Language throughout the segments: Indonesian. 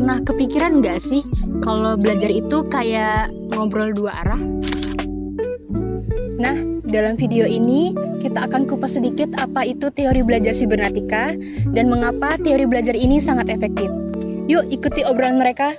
Pernah kepikiran nggak sih kalau belajar itu kayak ngobrol dua arah? Nah, dalam video ini kita akan kupas sedikit apa itu teori belajar sibernetika dan mengapa teori belajar ini sangat efektif. Yuk ikuti obrolan mereka.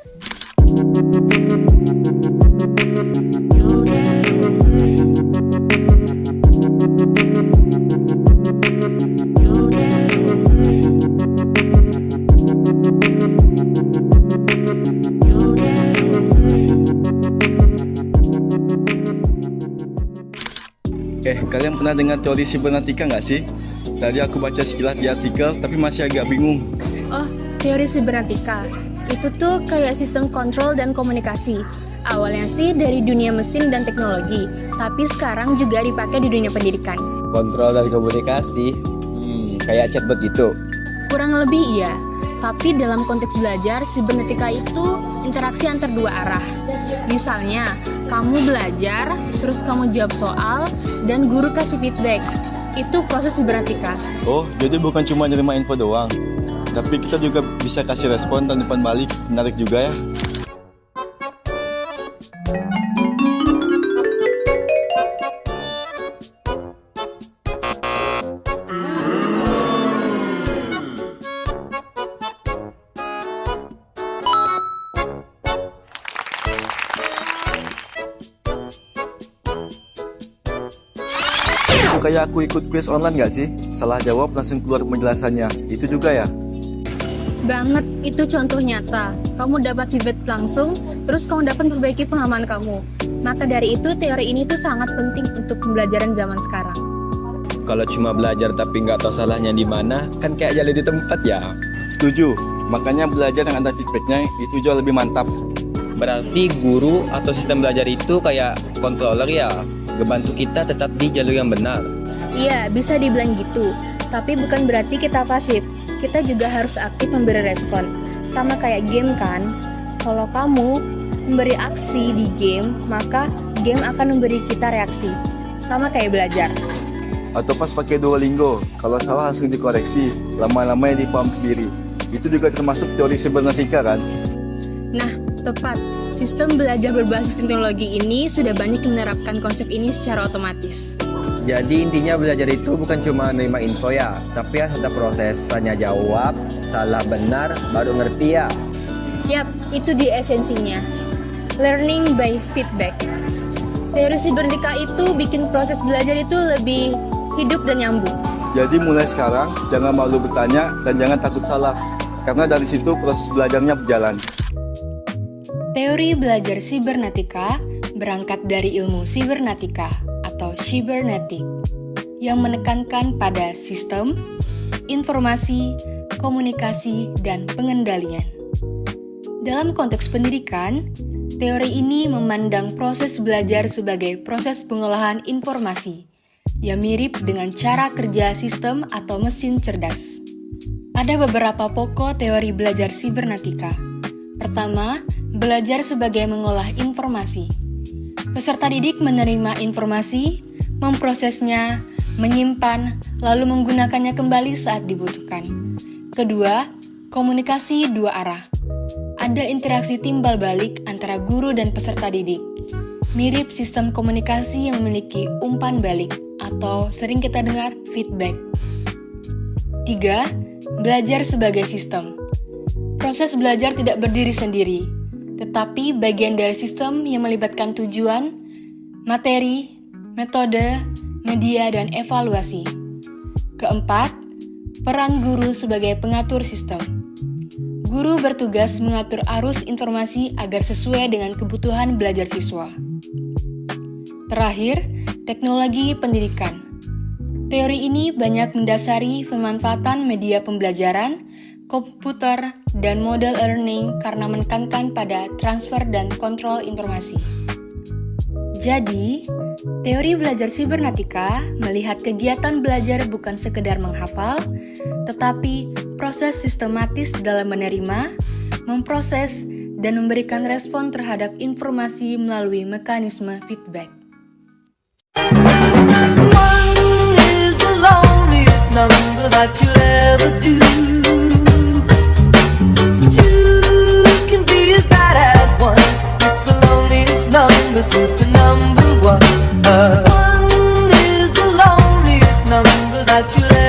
Kalian pernah dengar teori sibernetika nggak sih? Tadi aku baca sekilas di artikel, tapi masih agak bingung. Oh, teori sibernetika. Itu tuh kayak sistem kontrol dan komunikasi. Awalnya sih dari dunia mesin dan teknologi, tapi sekarang juga dipakai di dunia pendidikan. Kontrol dan komunikasi? Kayak chatbot gitu? Kurang lebih iya, tapi dalam konteks belajar, sibernetika itu interaksi antar dua arah. Misalnya, kamu belajar, terus kamu jawab soal, dan guru kasih feedback. Itu proses sibernetika. Oh, jadi bukan cuma nerima info doang, tapi kita juga bisa kasih respon dan umpan balik. Menarik juga ya. Kayak aku ikut quiz online nggak sih? Salah jawab langsung keluar penjelasannya. Itu juga ya? Banget, itu contoh nyata. Kamu dapat feedback langsung, terus kamu dapat memperbaiki pemahaman kamu. Maka dari itu, teori ini tuh sangat penting untuk pembelajaran zaman sekarang. Kalau cuma belajar tapi nggak tahu salahnya di mana, kan kayak jalan di tempat ya. Setuju. Makanya belajar yang ada feedbacknya itu jauh lebih mantap. Berarti guru atau sistem belajar itu kayak controller ya, ngebantu kita tetap di jalur yang benar. Iya, bisa dibilang gitu. Tapi bukan berarti kita pasif. Kita juga harus aktif memberi respon. Sama kayak game kan? Kalau kamu memberi aksi di game, maka game akan memberi kita reaksi. Sama kayak belajar. Atau pas pakai Duolingo, kalau salah langsung dikoreksi, lama-lamanya dipaham sendiri. Itu juga termasuk teori sibernetika kan? Nah, tepat. Sistem belajar berbasis teknologi ini sudah banyak menerapkan konsep ini secara otomatis. Jadi intinya belajar itu bukan cuma nerima info ya, tapi harus ada proses tanya jawab, salah benar, baru ngerti ya. Yap, itu di esensinya. Learning by feedback. Teori sibernetika itu bikin proses belajar itu lebih hidup dan nyambung. Jadi mulai sekarang, jangan malu bertanya dan jangan takut salah. Karena dari situ proses belajarnya berjalan. Teori belajar sibernetika berangkat dari ilmu sibernetika atau cybernetic yang menekankan pada sistem, informasi, komunikasi, dan pengendalian. Dalam konteks pendidikan, teori ini memandang proses belajar sebagai proses pengolahan informasi yang mirip dengan cara kerja sistem atau mesin cerdas. Ada beberapa pokok teori belajar sibernetika. Pertama, belajar sebagai mengolah informasi. Peserta didik menerima informasi, memprosesnya, menyimpan, lalu menggunakannya kembali saat dibutuhkan. Kedua, komunikasi dua arah. Ada interaksi timbal balik antara guru dan peserta didik. Mirip sistem komunikasi yang memiliki umpan balik atau sering kita dengar feedback. Tiga, belajar sebagai sistem. Proses belajar tidak berdiri sendiri, tetapi bagian dari sistem yang melibatkan tujuan, materi, metode, media, dan evaluasi. Keempat, peran guru sebagai pengatur sistem. Guru bertugas mengatur arus informasi agar sesuai dengan kebutuhan belajar siswa. Terakhir, teknologi pendidikan. Teori ini banyak mendasari pemanfaatan media pembelajaran, komputer, dan model learning karena menekankan pada transfer dan kontrol informasi. Jadi, teori belajar sibernetika melihat kegiatan belajar bukan sekedar menghafal, tetapi proses sistematis dalam menerima, memproses, dan memberikan respon terhadap informasi melalui mekanisme feedback. One is the loneliest number that you'll ever do. Two One is the loneliest number that you'll